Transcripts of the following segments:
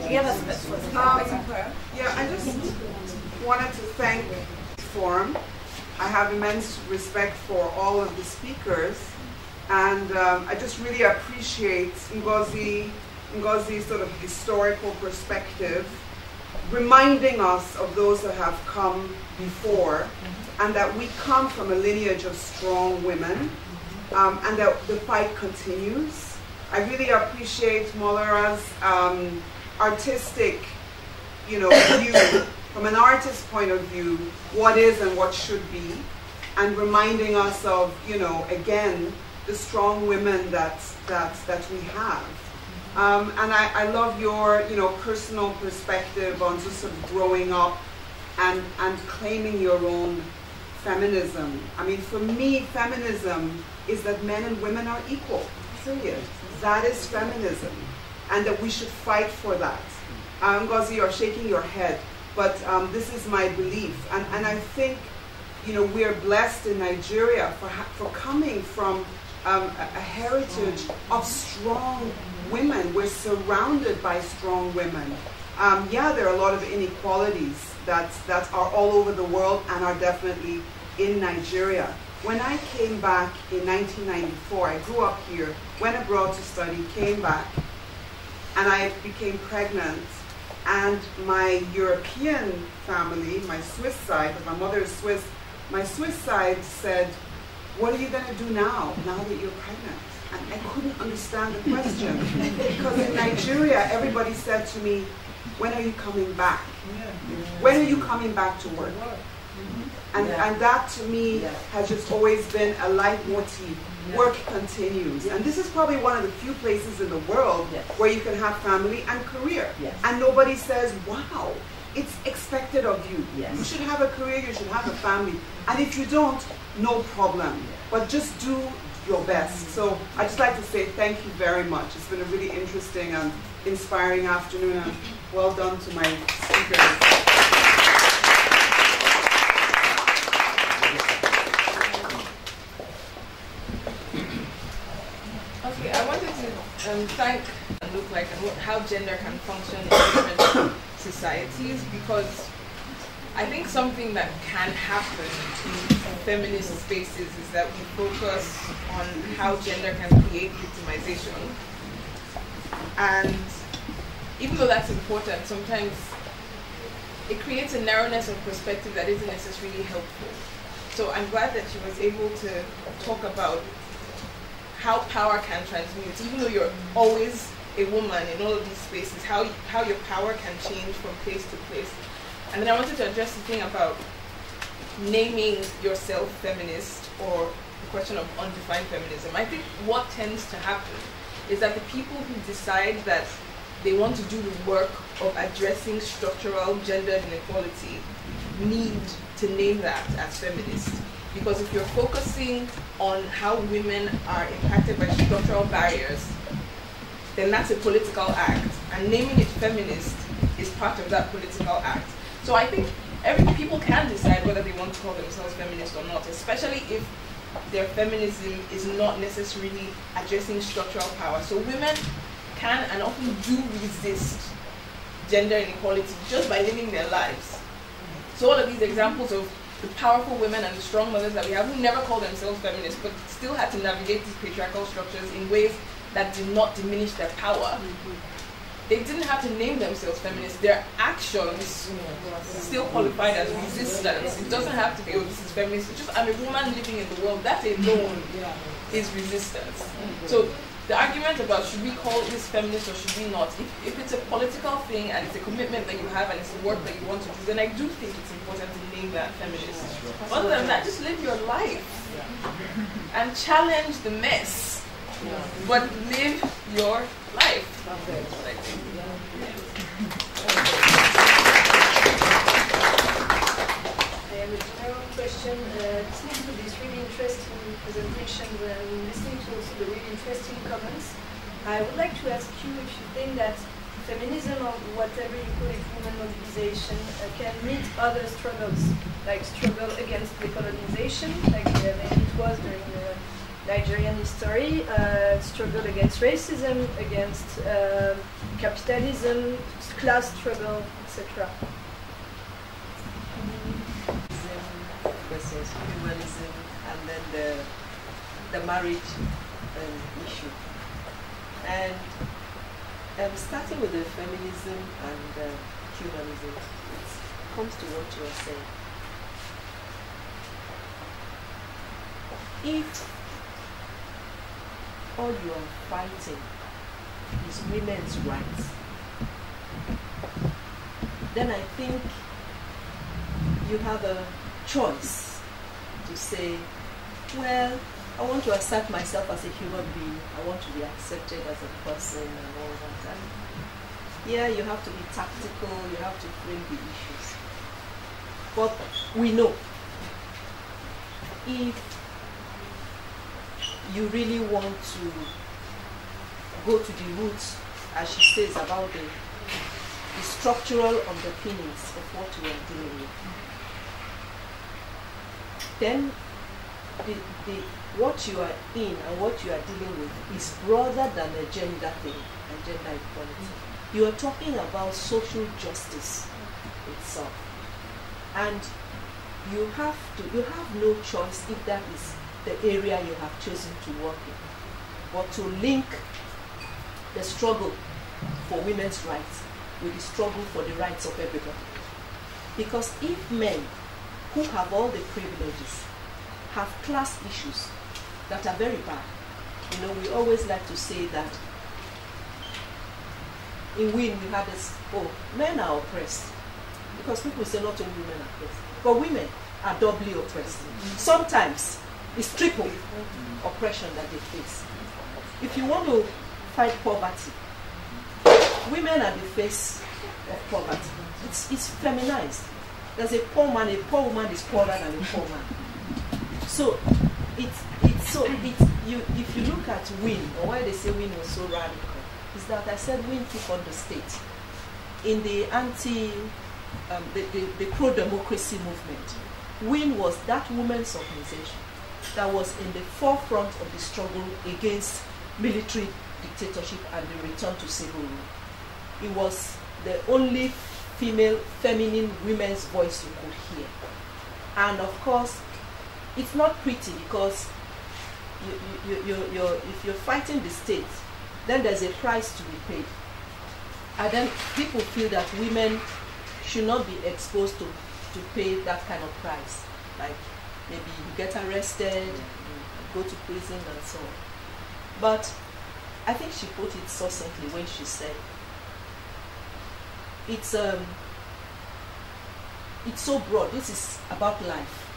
Yeah, I just wanted to thank the forum. I have immense respect for all of the speakers, and I just really appreciate Ngozi's sort of historical perspective, reminding us of those that have come before, and that we come from a lineage of strong women, and that the fight continues. I really appreciate Molara's artistic, view, from an artist's point of view, what is and what should be, and reminding us of, again, the strong women that we have. And I love your, personal perspective on just sort of growing up and claiming your own feminism. I mean, for me, feminism is that men and women are equal, period. That is feminism, and that we should fight for that. Ngozi, you're shaking your head, but this is my belief. And I think, we're blessed in Nigeria for coming from a heritage of strong women. We're surrounded by strong women. Yeah, there are a lot of inequalities that are all over the world and are definitely in Nigeria. When I came back in 1994, I grew up here, went abroad to study, came back, and I became pregnant. And my European family, my Swiss side, my mother is Swiss, my Swiss side said, "What are you going to do now that you're pregnant?" And I couldn't understand the question. Because in Nigeria, everybody said to me, "When are you coming back? When are you coming back to work?" And that to me has just always been a leitmotif. Work continues. And this is probably one of the few places in the world where you can have family and career. And nobody says, "Wow, it's expected of you. You should have a career, you should have a family. And if you don't, no problem. But just do your best." So I'd just like to say thank you very much. It's been a really interesting and inspiring afternoon, and well done to my speakers. Okay, I wanted to thank and look like how gender can function in different societies, because I think something that can happen in feminist spaces is that we focus on how gender can create victimization. And even though that's important, sometimes it creates a narrowness of perspective that isn't necessarily helpful. So I'm glad that she was able to talk about how power can transmute, even though you're always a woman in all of these spaces, how your power can change from place to place. And then I wanted to address the thing about naming yourself feminist, or the question of undefined feminism. I think what tends to happen is that the people who decide that they want to do the work of addressing structural gender inequality need to name that as feminist. Because if you're focusing on how women are impacted by structural barriers, then that's a political act. And naming it feminist is part of that political act. So I think people can decide whether they want to call themselves feminist or not, especially if their feminism is not necessarily addressing structural power. So women can and often do resist gender inequality just by living their lives. So all of these examples of the powerful women and the strong mothers that we have, who never called themselves feminists, but still had to navigate these patriarchal structures in ways that did not diminish their power. They didn't have to name themselves feminists. Their actions still qualified as resistance. It doesn't have to be, "Oh, this is feminist." It's just, I'm a woman living in the world. That alone is resistance. So the argument about should we call this feminist or should we not, if it's a political thing and it's a commitment that you have and it's a work that you want to do, then I do think it's important to name that feminist. Other than that, just live your life and challenge the mess, but live your life. That's what I think. I have a general question. Listening to this really interesting presentation and listening to also the really interesting comments, I would like to ask you if you think that feminism, or whatever you call it, women mobilization, can meet other struggles, like struggle against decolonization, like it was during the Nigerian history, struggle against racism, against capitalism, class struggle, etc. Versus humanism, and then the marriage issue. And starting with the feminism and humanism, it comes to what you are saying. If all you are fighting is women's rights, then I think you have a choice to say, well, I want to accept myself as a human being, I want to be accepted as a person and all that. And yeah, you have to be tactical, you have to frame the issues. But we know, if you really want to go to the roots, as she says, about the structural underpinnings of what we are dealing with, then what you are in and what you are dealing with is broader than a gender thing and gender equality. You are talking about social justice itself. And you have no choice if that is the area you have chosen to work in, but to link the struggle for women's rights with the struggle for the rights of everybody. Because if men who have all the privileges have class issues that are very bad, you know, we always like to say that in WIN we have this, oh, men are oppressed. Because people say not only women are oppressed, but women are doubly oppressed. Sometimes it's triple oppression that they face. If you want to fight poverty, women are the face of poverty. It's feminized. There's a poor man, a poor woman is poorer than a poor man. So if you look at WIN, or why they say WIN was so radical, is that I said WIN took on the state in the the pro-democracy movement. WIN was that women's organization that was in the forefront of the struggle against military dictatorship and the return to civil rule. It was the only female, feminine women's voice you could hear. And of course, it's not pretty because if you're fighting the state, then there's a price to be paid. And then people feel that women should not be exposed to pay that kind of price. Like maybe you get arrested, you go to prison and so on. But I think she put it succinctly when she said, it's so broad. This is about life.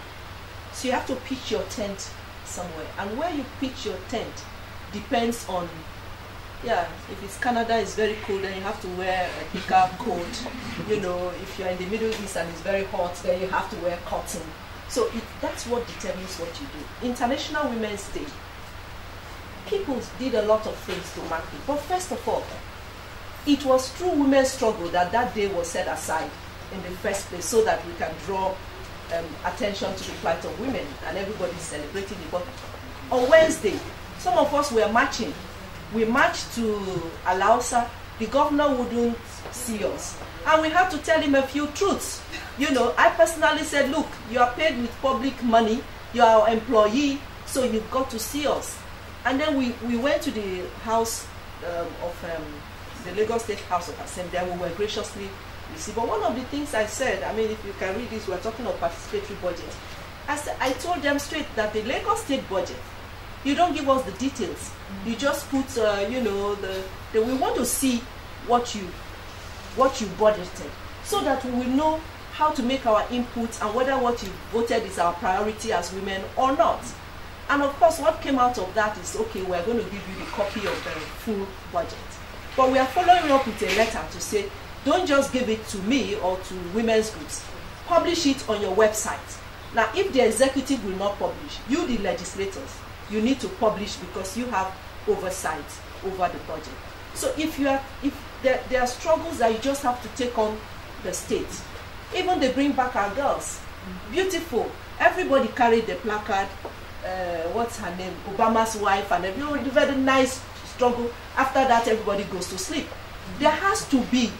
So you have to pitch your tent somewhere. And where you pitch your tent depends on, yeah, if it's Canada, it's very cold, then you have to wear a thicker coat. You know, if you're in the Middle East and it's very hot, then you have to wear cotton. So that's what determines what you do. International Women's Day, people did a lot of things to mark it. But first of all, it was through women's struggle that that day was set aside in the first place, so that we can draw attention to the plight of women, and everybody's celebrating it. But on Wednesday, some of us were marching. We marched to Alausa. The governor wouldn't see us, and we had to tell him a few truths. You know, I personally said, look, you are paid with public money, you are our employee, so you've got to see us. And then we went to the house the Lagos State House of Assembly, and we were graciously received. But one of the things I said, I mean, if you can read this, we're talking of participatory budget. I told them straight that the Lagos State budget, you don't give us the details. You just put, you know, we want to see what you budgeted, so that we will know how to make our input and whether what you voted is our priority as women or not. And of course, what came out of that is, okay, we're going to give you the copy of the full budget. But we are following up with a letter to say, don't just give it to me or to women's groups. Publish it on your website. Now, if the executive will not publish, you, the legislators, you need to publish because you have oversight over the budget. So if there are struggles that you just have to take on the state. Even they bring back our girls. Beautiful. Everybody carried the placard. What's her name? Obama's wife, and everyone, very nice struggle. After that, everybody goes to sleep. There has to be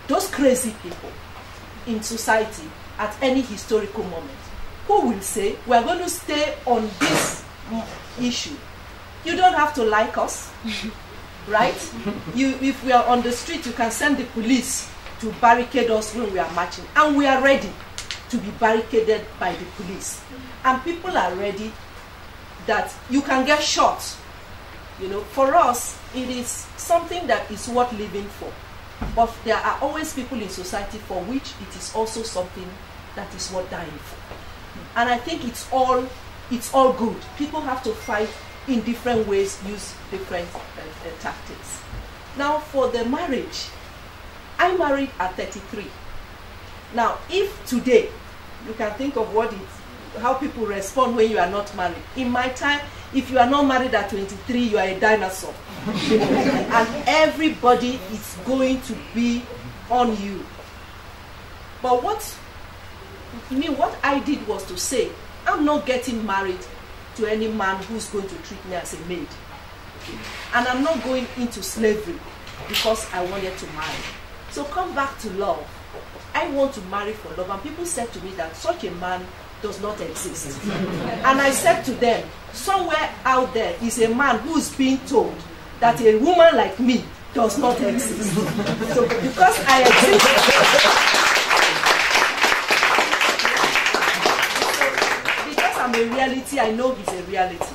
those crazy people in society at any historical moment who will say, we are going to stay on this issue. You don't have to like us, right? If we are on the street, you can send the police to barricade us when we are marching. And we are ready to be barricaded by the police. And people are ready that you can get shot. You know, for us, it is something that is worth living for. But there are always people in society for which it is also something that is worth dying for. And I think it's all good. People have to fight in different ways, use different tactics. Now, for the marriage, I married at 33. Now, if today, you can think of how people respond when you are not married. In my time, if you are not married at 23, you are a dinosaur. And everybody is going to be on you. But what I did was to say, I'm not getting married to any man who's going to treat me as a maid. And I'm not going into slavery because I wanted to marry. So come back to love. I want to marry for love. And people said to me that such a man does not exist. And I said to them, somewhere out there is a man who's being told that a woman like me does not exist. So because I exist, because I'm a reality, I know he's a reality.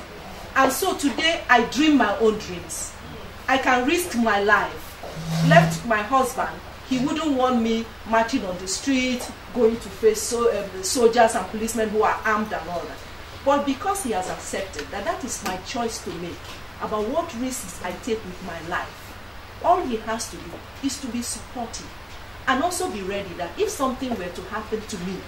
And so today I dream my own dreams. I can risk my life. Left my husband, he wouldn't want me marching on the street, going to face soldiers and policemen who are armed and all that. But because he has accepted that that is my choice to make about what risks I take with my life, all he has to do is to be supportive and also be ready that if something were to happen to me,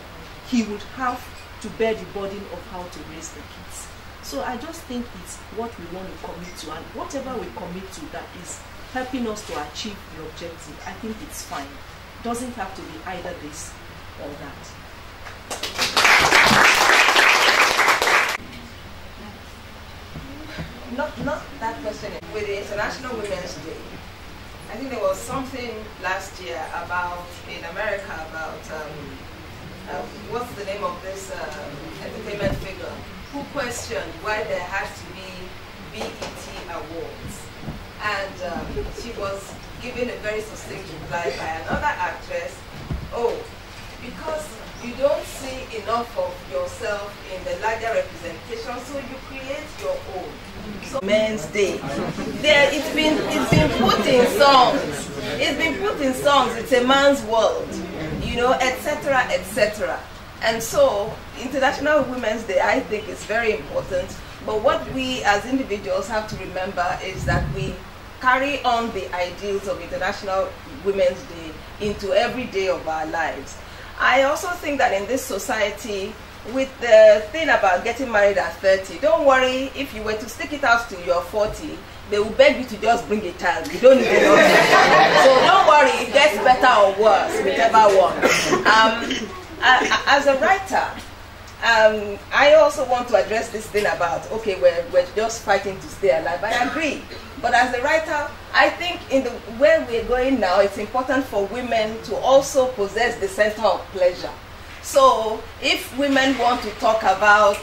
he would have to bear the burden of how to raise the kids. So I just think it's what we want to commit to, and whatever we commit to that is helping us to achieve the objective, I think it's fine. It doesn't have to be either this or that. Not that question. With the International Women's Day, I think there was something last year about, in America, about, what's the name of this entertainment figure, who questioned why there has to be BET awards. And she was given a very succinct reply by another actress, oh, because you don't see enough of yourself in the larger representation, so you create your own. So Men's Day. It's been put in songs. It's been put in songs. It's a man's world, you know, etc., etc. And so International Women's Day, I think, is very important. But what we as individuals have to remember is that we carry on the ideals of International Women's Day into every day of our lives. I also think that in this society, with the thing about getting married at 30, don't worry, if you were to stick it out till you're 40, they will beg you to just bring a child. You don't need enough. So don't worry, it gets better or worse, whichever one. As a writer, I also want to address this thing about, okay, we're just fighting to stay alive. I agree. But as a writer, I think in the where we're going now, it's important for women to also possess the center of pleasure. So if women want to talk about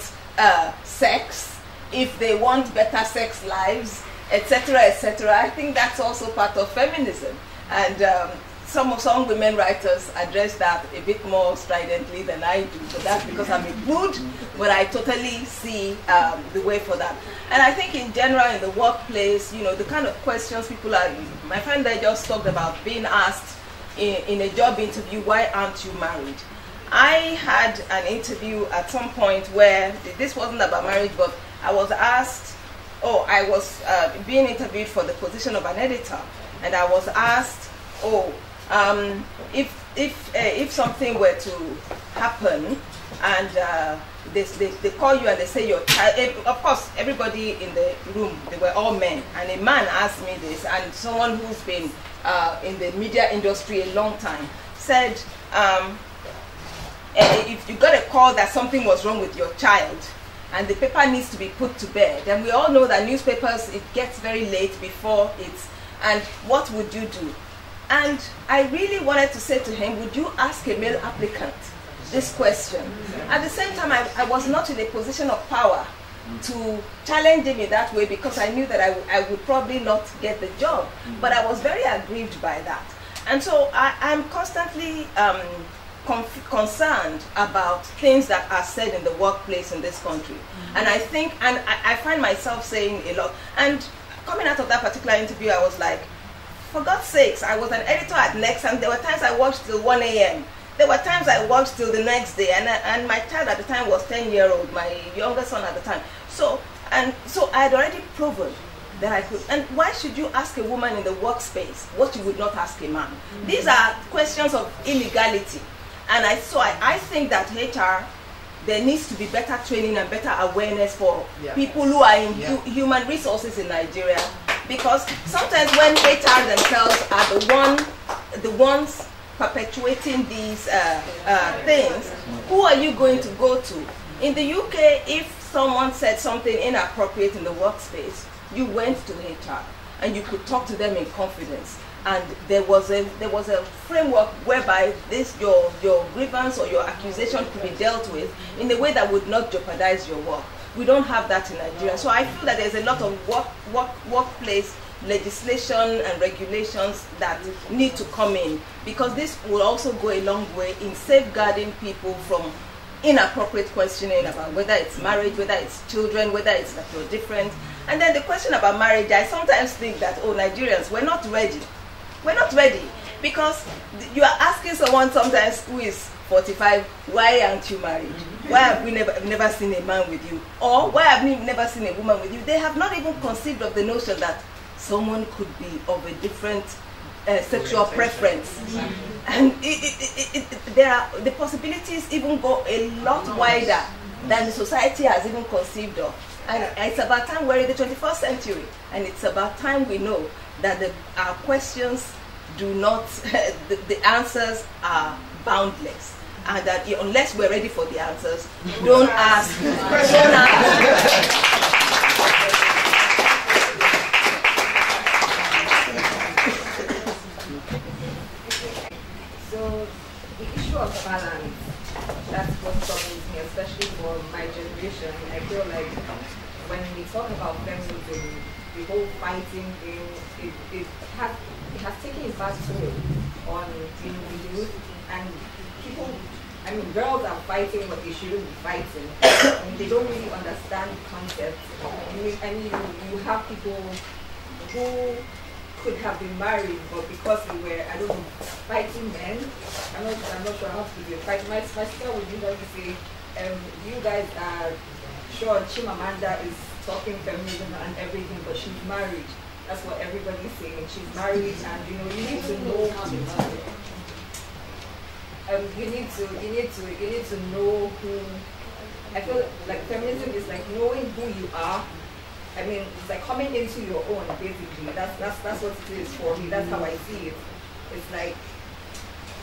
sex, if they want better sex lives, etc., etc., I think that's also part of feminism. And some women writers address that a bit more stridently than I do, but that's because I'm a prude, but I totally see the way for that. And I think in general in the workplace, you know, the kind of questions people are, my friend there just talked about being asked in a job interview, why aren't you married? I had an interview at some point where, this wasn't about marriage, but I was asked, I was being interviewed for the position of an editor, and I was asked, if something were to happen and they call you and they say your child, of course everybody in the room, they were all men, and a man asked me this, and someone who's been in the media industry a long time said, if you got a call that something was wrong with your child, and the paper needs to be put to bed. And we all know that newspapers, it gets very late before it's, and what would you do? And I really wanted to say to him, would you ask a male applicant this question? At the same time, I was not in a position of power to challenge him in that way, because I knew that I would probably not get the job. But I was very aggrieved by that. And so I'm constantly concerned about things that are said in the workplace in this country. And I think, and I find myself saying a lot. And coming out of that particular interview, I was like, for God's sakes, I was an editor at Next, and there were times I worked till 1 a.m. There were times I worked till the next day, and my child at the time was 10-year-old, my younger son at the time. So I had already proven that I could. And why should you ask a woman in the workspace what you would not ask a man? These are questions of illegality. And I think that HR, there needs to be better training and better awareness for people who are in human resources in Nigeria. Because sometimes when HR themselves are the ones perpetuating these things, who are you going to go to? In the UK, if someone said something inappropriate in the workspace, you went to HR and you could talk to them in confidence. And there was a framework whereby your grievance or your accusation could be dealt with in a way that would not jeopardize your work. We don't have that in Nigeria. So I feel that there's a lot of workplace legislation and regulations that need to come in, because this will also go a long way in safeguarding people from inappropriate questioning about whether it's marriage, whether it's children, whether it's that you're different. And then the question about marriage, I sometimes think that, oh, Nigerians, we're not ready. We're not ready, because you are asking someone sometimes who is 45, why aren't you married? Why have we never seen a man with you? Or why have we never seen a woman with you? They have not even conceived of the notion that someone could be of a different sexual preference. And the possibilities even go a lot wider than the society has even conceived of. And it's about time we're in the 21st century, and it's about time we know that our questions do not, the answers are boundless. And that unless we're ready for the answers, don't ask. So the issue of balance, that's what troubles me, especially for my generation. I feel like when we talk about feminism, the whole fighting thing, it has taken a bad toll on the youth, and people, I mean, girls are fighting what they shouldn't be fighting. I mean, they don't really understand the concept. I mean, you have people who could have been married, but because they were, I don't know, fighting men. I'm not sure how to do it. My sister would usually say, you guys are sure Chimamanda is talking feminism and everything, but she's married. That's what everybody's saying. She's married, and you need to know how to marry. You need to know who. I feel like feminism is like knowing who you are. I mean, it's like coming into your own, basically. That's what it is for me. That's how I see it. It's like,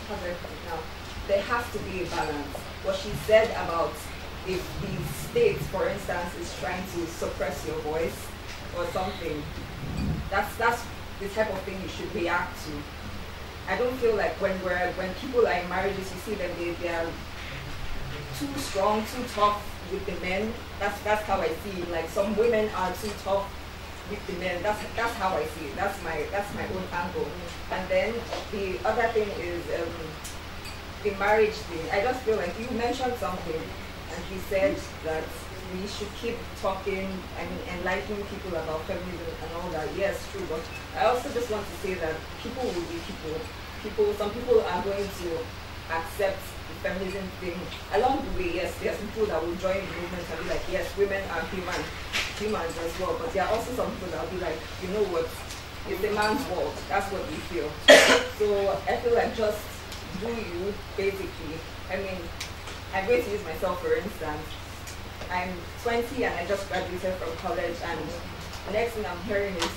how do I put it now? There has to be a balance. What she said about if the state, for instance, is trying to suppress your voice or something, that's the type of thing you should react to. I don't feel like when people are in marriages, you see them, they are too strong, too tough with the men. That's how I see it. Like some women are too tough with the men. That's how I see it. That's my own angle. And then the other thing is the marriage thing. I just feel like you mentioned something, and he said that we should keep talking, enlightening people about feminism and all that. Yes, true, but I also just want to say that people will be people. Some people are going to accept the feminism thing. Along the way, yes, there's people that will join the movement and be like, yes, women are humans as well. But there are also some people that will be like, you know what, it's a man's world. That's what we feel. So I feel like just do you, basically. I mean, I'm going to use myself for instance. I'm 20 and I just graduated from college, and the next thing I'm hearing is,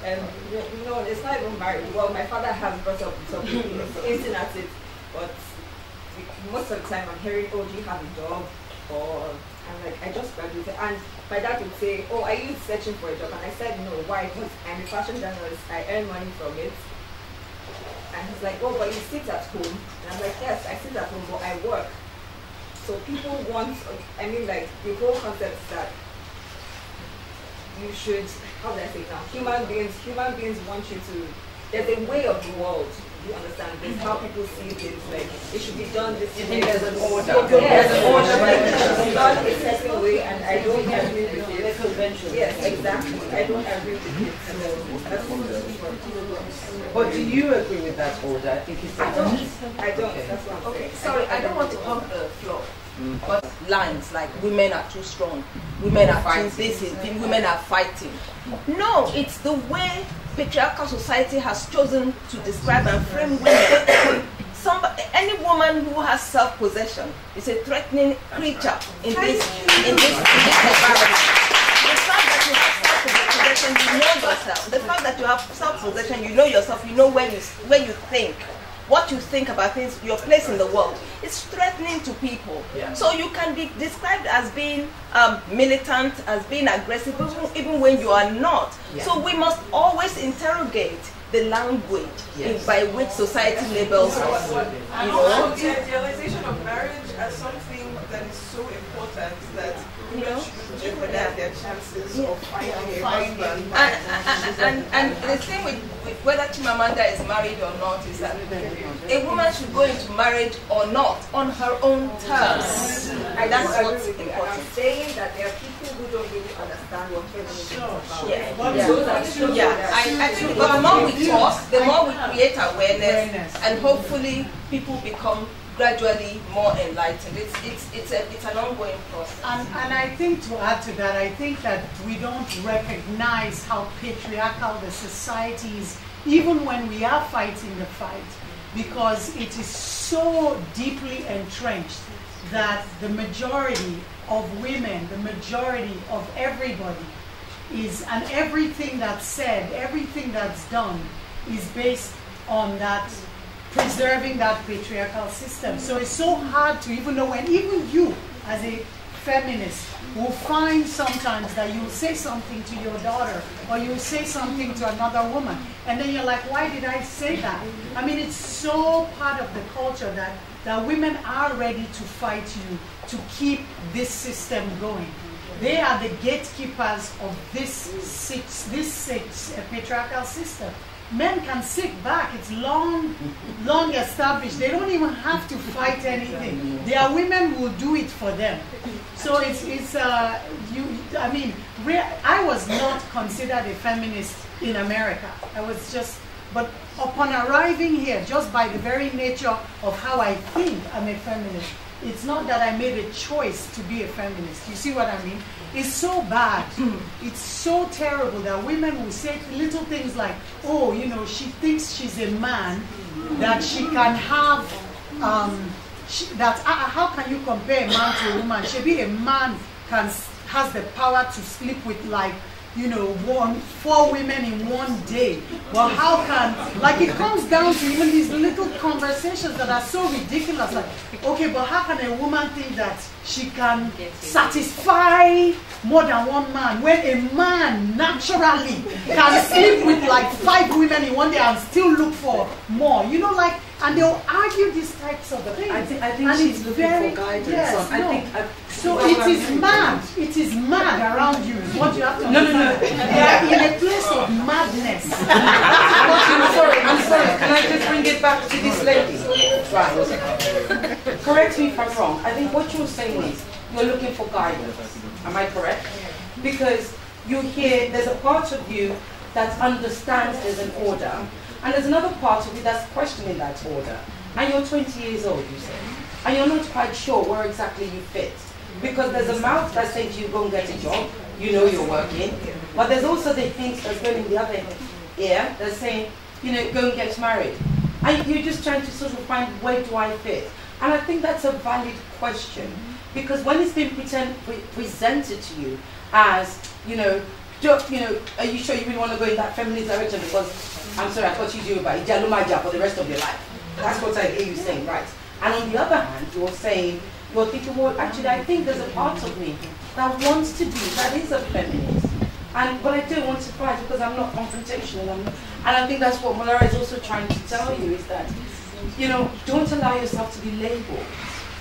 it's not even married. Well, my father has brought up something, hinting at it, but most of the time I'm hearing, oh, do you have a job? Or I'm like, I just graduated. And my dad would say, oh, are you searching for a job? And I said, no. Why? Because I'm a fashion journalist. I earn money from it. And he's like, oh, but you sit at home. And I'm like, yes, I sit at home, but I work. So people want, I mean, like, the whole concept is that you should, how do I say it now? Human beings want you to, there's a way of the world. You understand? This how people see things, like it should be done this way. There's an order. There's an order, but it should be done a certain way, and I don't agree with it. Yes, exactly. I don't agree with it. So that's what. But do you agree with that order? I think it's. I don't. That's what I'm saying. Sorry, I don't want to hog the floor. But lines like women are too strong, women are too busy, women are fighting. No, it's the way patriarchal society has chosen to describe and frame women. Any woman who has self-possession is a threatening creature in this environment. The fact that you have self-possession, you know yourself. The fact that you have self-possession, you know yourself. You know where you think. What you think about things, your place in the world, is threatening to people. Yeah. So you can be described as being militant, as being aggressive, even when you are not. Yeah. So we must always interrogate the language by which society labels us. And also the idealization of marriage as something that is so important that women should jeopardize their chances of finding a husband. And the thing with whether Chimamanda is married or not is that a woman should go into marriage or not on her own terms. And that's what's important. I'm saying that there are people who don't really understand what feminism is about. I think but the more we talk, the more we create awareness, and hopefully people become gradually more enlightened. It's an ongoing process. And I think to add to that, I think that we don't recognize how patriarchal the society is, even when we are fighting the fight, because it is so deeply entrenched that the majority of women, the majority of everybody is, and everything that's said, everything that's done is based on that, preserving that patriarchal system. So it's so hard to even know when even you as a feminist will find sometimes that you say something to your daughter or you say something to another woman and then you're like, why did I say that? I mean, it's so part of the culture that women are ready to fight you to keep this system going. They are the gatekeepers of this patriarchal system. Men can sit back. It's long established. They don't even have to fight anything. Their women will do it for them. So I mean, I was not considered a feminist in America. I was just, but upon arriving here, just by the very nature of how I think I'm a feminist, it's not that I made a choice to be a feminist. You see what I mean? It's so bad. It's so terrible that women will say little things like, oh, you know, she thinks she's a man, that she can have, how can you compare a man to a woman? Maybe a man has the power to sleep with, like, you know, 4 women in one day. Well, how can, like, it comes down to even these little conversations that are so ridiculous. Like, okay, but how can a woman think that she can satisfy more than one man when a man naturally can sleep with like 5 women in one day and still look for more? You know, like, and they'll argue these types of things. I think she's looking for guidance. Yes, so it is mad. It is mad around you. Is what you have to understand. No. They are in a place of madness. I'm sorry. Can I just bring it back to this lady? Right. Correct me if I'm wrong. I think what you're saying is you're looking for guidance. Am I correct? Because you hear there's a part of you that understands there's an order, and there's another part of you that's questioning that order. And you're 20 years old, you say, and you're not quite sure where exactly you fit. Because there's a mouth that's saying to you, go and get a job, you know you're working, but there's also the things that's going in the other ear that's saying, you know, go and get married. And you're just trying to sort of find, where do I fit? And I think that's a valid question, because when it's been presented to you as, you know, are you sure you really want to go in that feminist direction? Because, I'm sorry, I thought you do about for the rest of your life. That's what I hear you saying, right? And on the other hand, you're saying, you're thinking, well, actually, I think there's a part of me that wants to be, that is a feminist. But I don't want to fight because I'm not confrontational. And I think that's what Malara is also trying to tell you, is that, you know, don't allow yourself to be labeled.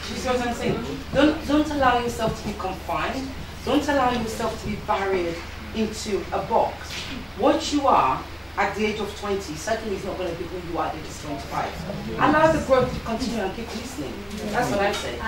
You see what I'm saying? Don't allow yourself to be confined. Don't allow yourself to be barriered into a box. What you are at the age of 20 certainly is not going to be who you are at the age of 25. Allow the growth to continue and keep listening. That's what I say.